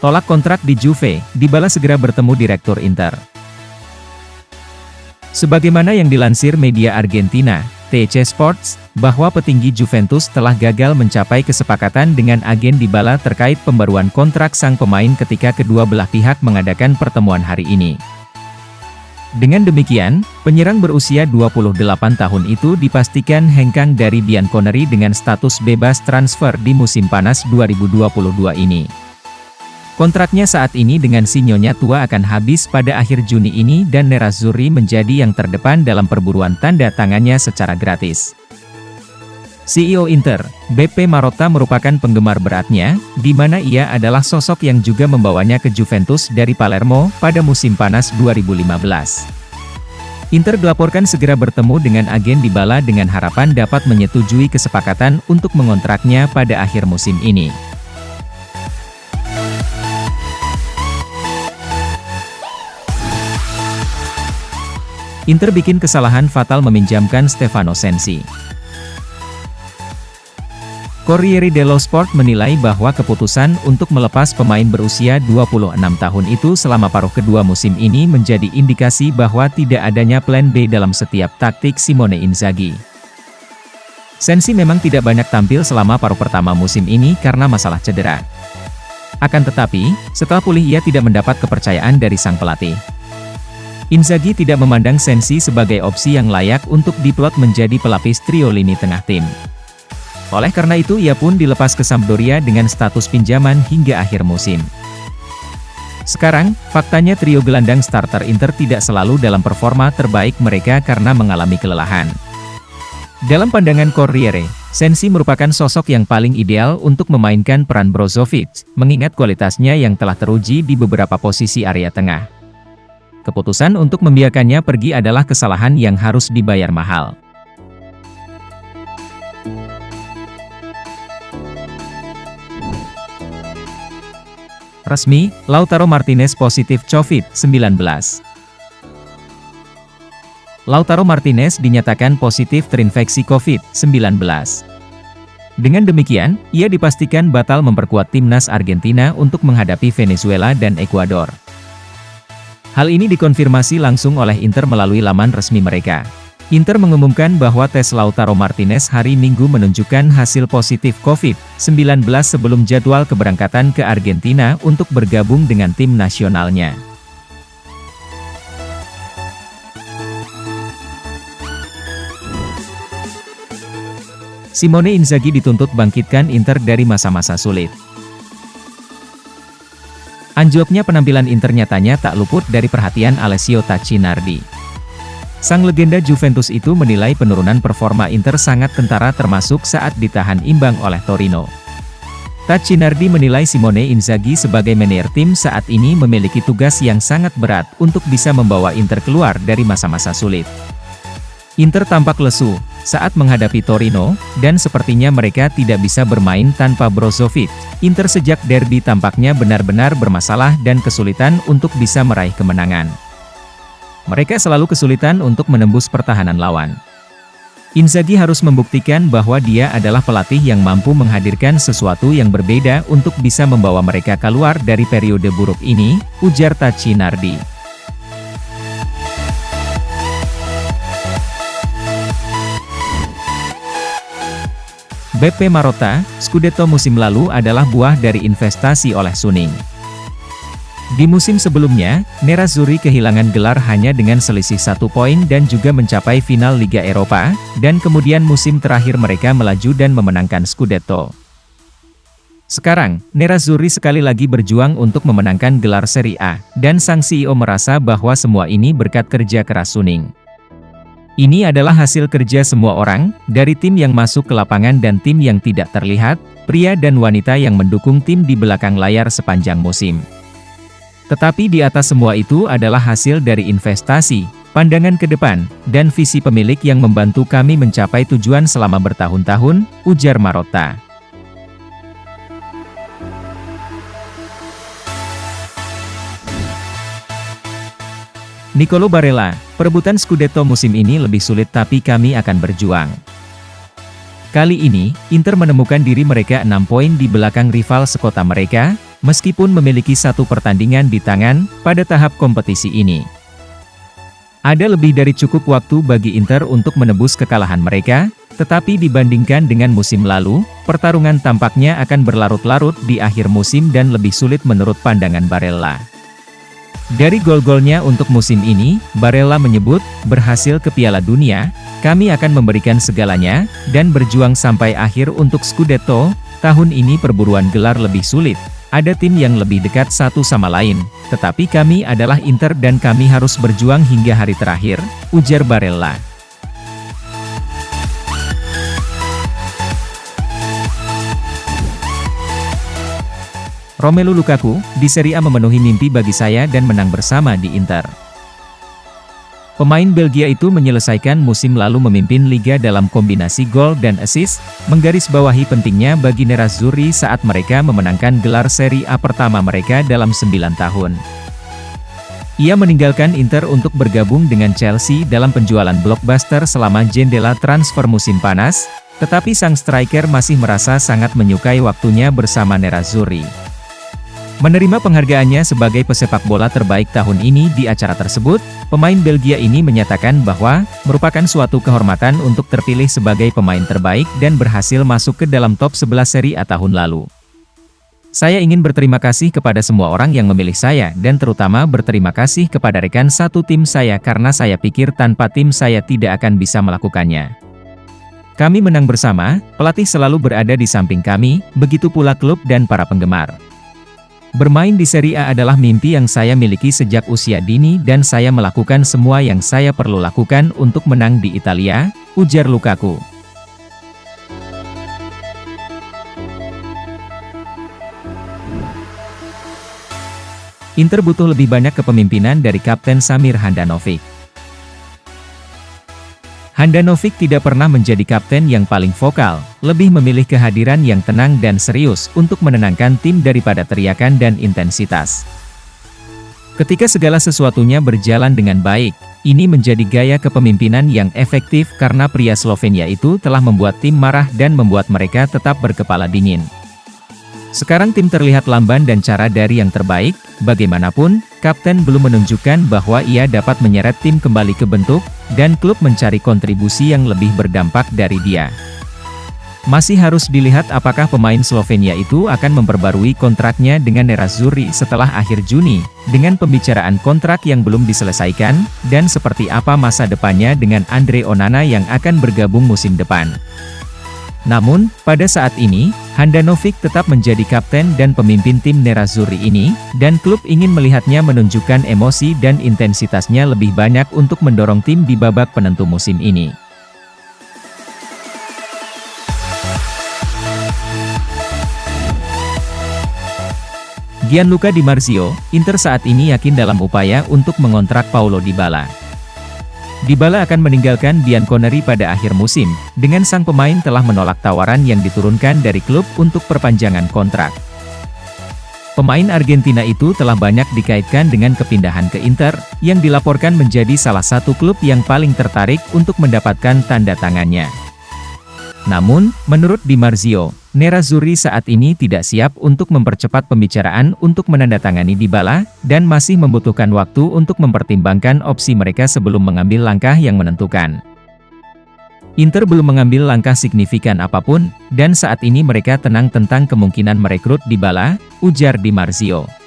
Tolak kontrak di Juve, Dybala segera bertemu Direktur Inter. Sebagaimana yang dilansir media Argentina, TC Sports, bahwa petinggi Juventus telah gagal mencapai kesepakatan dengan agen Dybala terkait pembaruan kontrak sang pemain ketika kedua belah pihak mengadakan pertemuan hari ini. Dengan demikian, penyerang berusia 28 tahun itu dipastikan hengkang dari Bianconeri dengan status bebas transfer di musim panas 2022 ini. Kontraknya saat ini dengan si Nyonya Tua akan habis pada akhir Juni ini dan Nerazzurri menjadi yang terdepan dalam perburuan tanda tangannya secara gratis. CEO Inter, Beppe Marotta merupakan penggemar beratnya, di mana ia adalah sosok yang juga membawanya ke Juventus dari Palermo pada musim panas 2015. Inter dilaporkan segera bertemu dengan agen Dybala dengan harapan dapat menyetujui kesepakatan untuk mengontraknya pada akhir musim ini. Inter bikin kesalahan fatal meminjamkan Stefano Sensi. Corriere dello Sport menilai bahwa keputusan untuk melepas pemain berusia 26 tahun itu selama paruh kedua musim ini menjadi indikasi bahwa tidak adanya plan B dalam setiap taktik Simone Inzaghi. Sensi memang tidak banyak tampil selama paruh pertama musim ini karena masalah cedera. Akan tetapi, setelah pulih ia tidak mendapat kepercayaan dari sang pelatih. Inzaghi tidak memandang Sensi sebagai opsi yang layak untuk diplot menjadi pelapis trio lini tengah tim. Oleh karena itu ia pun dilepas ke Sampdoria dengan status pinjaman hingga akhir musim. Sekarang, faktanya trio gelandang starter Inter tidak selalu dalam performa terbaik mereka karena mengalami kelelahan. Dalam pandangan Corriere, Sensi merupakan sosok yang paling ideal untuk memainkan peran Brozovic, mengingat kualitasnya yang telah teruji di beberapa posisi area tengah. Keputusan untuk membiarkannya pergi adalah kesalahan yang harus dibayar mahal. Resmi, Lautaro Martinez positif COVID-19. Lautaro Martinez dinyatakan positif terinfeksi COVID-19. Dengan demikian, ia dipastikan batal memperkuat timnas Argentina untuk menghadapi Venezuela dan Ekuador. Hal ini dikonfirmasi langsung oleh Inter melalui laman resmi mereka. Inter mengumumkan bahwa tes Lautaro Martinez hari Minggu menunjukkan hasil positif COVID-19 sebelum jadwal keberangkatan ke Argentina untuk bergabung dengan tim nasionalnya. Simone Inzaghi dituntut bangkitkan Inter dari masa-masa sulit. Anjloknya penampilan Inter nyatanya tak luput dari perhatian Alessio Taccinardi. Sang legenda Juventus itu menilai penurunan performa Inter sangat kentara termasuk saat ditahan imbang oleh Torino. Taccinardi menilai Simone Inzaghi sebagai manajer tim saat ini memiliki tugas yang sangat berat untuk bisa membawa Inter keluar dari masa-masa sulit. Inter tampak lesu saat menghadapi Torino, dan sepertinya mereka tidak bisa bermain tanpa Brozovic. Inter sejak derby tampaknya benar-benar bermasalah dan kesulitan untuk bisa meraih kemenangan. Mereka selalu kesulitan untuk menembus pertahanan lawan. Inzaghi harus membuktikan bahwa dia adalah pelatih yang mampu menghadirkan sesuatu yang berbeda untuk bisa membawa mereka keluar dari periode buruk ini, ujar Taccinardi. Beppe Marotta, Scudetto musim lalu adalah buah dari investasi oleh Suning. Di musim sebelumnya, Nerazzurri kehilangan gelar hanya dengan selisih 1 poin dan juga mencapai final Liga Eropa, dan kemudian musim terakhir mereka melaju dan memenangkan Scudetto. Sekarang, Nerazzurri sekali lagi berjuang untuk memenangkan gelar Serie A, dan sang CEO merasa bahwa semua ini berkat kerja keras Suning. Ini adalah hasil kerja semua orang, dari tim yang masuk ke lapangan dan tim yang tidak terlihat, pria dan wanita yang mendukung tim di belakang layar sepanjang musim. Tetapi di atas semua itu adalah hasil dari investasi, pandangan ke depan, dan visi pemilik yang membantu kami mencapai tujuan selama bertahun-tahun, ujar Marotta. Nicolo Barella, perebutan Scudetto musim ini lebih sulit tapi kami akan berjuang. Kali ini, Inter menemukan diri mereka 6 poin di belakang rival sekota mereka, meskipun memiliki satu pertandingan di tangan pada tahap kompetisi ini. Ada lebih dari cukup waktu bagi Inter untuk menebus kekalahan mereka, tetapi dibandingkan dengan musim lalu, pertarungan tampaknya akan berlarut-larut di akhir musim dan lebih sulit menurut pandangan Barella. Dari gol-golnya untuk musim ini, Barella menyebut, berhasil ke Piala Dunia, kami akan memberikan segalanya, dan berjuang sampai akhir untuk Scudetto. Tahun ini perburuan gelar lebih sulit, ada tim yang lebih dekat satu sama lain, tetapi kami adalah Inter dan kami harus berjuang hingga hari terakhir, ujar Barella. Romelu Lukaku, di Serie A memenuhi mimpi bagi saya dan menang bersama di Inter. Pemain Belgia itu menyelesaikan musim lalu memimpin Liga dalam kombinasi gol dan assist, menggarisbawahi pentingnya bagi Nerazzurri saat mereka memenangkan gelar Serie A pertama mereka dalam 9 tahun. Ia meninggalkan Inter untuk bergabung dengan Chelsea dalam penjualan blockbuster selama jendela transfer musim panas, tetapi sang striker masih merasa sangat menyukai waktunya bersama Nerazzurri. Menerima penghargaannya sebagai pesepak bola terbaik tahun ini di acara tersebut, pemain Belgia ini menyatakan bahwa, merupakan suatu kehormatan untuk terpilih sebagai pemain terbaik dan berhasil masuk ke dalam top 11 Serie A tahun lalu. Saya ingin berterima kasih kepada semua orang yang memilih saya dan terutama berterima kasih kepada rekan satu tim saya karena saya pikir tanpa tim saya tidak akan bisa melakukannya. Kami menang bersama, pelatih selalu berada di samping kami, begitu pula klub dan para penggemar. Bermain di Serie A adalah mimpi yang saya miliki sejak usia dini dan saya melakukan semua yang saya perlu lakukan untuk menang di Italia, ujar Lukaku. Inter butuh lebih banyak kepemimpinan dari Kapten Samir Handanovic. Handanovic tidak pernah menjadi kapten yang paling vokal, lebih memilih kehadiran yang tenang dan serius untuk menenangkan tim daripada teriakan dan intensitas. Ketika segala sesuatunya berjalan dengan baik, ini menjadi gaya kepemimpinan yang efektif karena pria Slovenia itu telah membuat tim marah dan membuat mereka tetap berkepala dingin. Sekarang tim terlihat lamban dan cara dari yang terbaik, bagaimanapun, kapten belum menunjukkan bahwa ia dapat menyeret tim kembali ke bentuk, dan klub mencari kontribusi yang lebih berdampak dari dia. Masih harus dilihat apakah pemain Slovenia itu akan memperbarui kontraknya dengan Nerazzurri setelah akhir Juni, dengan pembicaraan kontrak yang belum diselesaikan, dan seperti apa masa depannya dengan Andre Onana yang akan bergabung musim depan. Namun, pada saat ini, Handanovic tetap menjadi kapten dan pemimpin tim Nerazzurri ini, dan klub ingin melihatnya menunjukkan emosi dan intensitasnya lebih banyak untuk mendorong tim di babak penentu musim ini. Gianluca Di Marzio, Inter saat ini yakin dalam upaya untuk mengontrak Paulo Dybala. Dybala akan meninggalkan Bianconeri pada akhir musim, dengan sang pemain telah menolak tawaran yang diturunkan dari klub untuk perpanjangan kontrak. Pemain Argentina itu telah banyak dikaitkan dengan kepindahan ke Inter, yang dilaporkan menjadi salah satu klub yang paling tertarik untuk mendapatkan tanda tangannya. Namun, menurut Di Marzio, Nerazzurri saat ini tidak siap untuk mempercepat pembicaraan untuk menandatangani Dybala, dan masih membutuhkan waktu untuk mempertimbangkan opsi mereka sebelum mengambil langkah yang menentukan. Inter belum mengambil langkah signifikan apapun, dan saat ini mereka tenang tentang kemungkinan merekrut Dybala, ujar Di Marzio.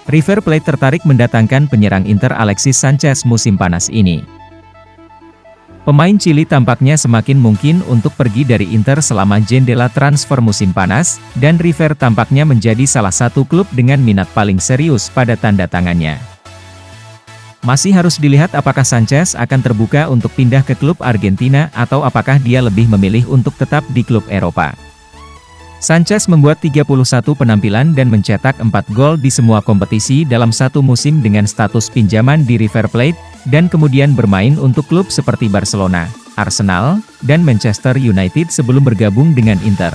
River Plate tertarik mendatangkan penyerang Inter Alexis Sanchez musim panas ini. Pemain Chili tampaknya semakin mungkin untuk pergi dari Inter selama jendela transfer musim panas, dan River tampaknya menjadi salah satu klub dengan minat paling serius pada tanda tangannya. Masih harus dilihat apakah Sanchez akan terbuka untuk pindah ke klub Argentina atau apakah dia lebih memilih untuk tetap di klub Eropa. Sanchez membuat 31 penampilan dan mencetak 4 gol di semua kompetisi dalam satu musim dengan status pinjaman di River Plate, dan kemudian bermain untuk klub seperti Barcelona, Arsenal, dan Manchester United sebelum bergabung dengan Inter.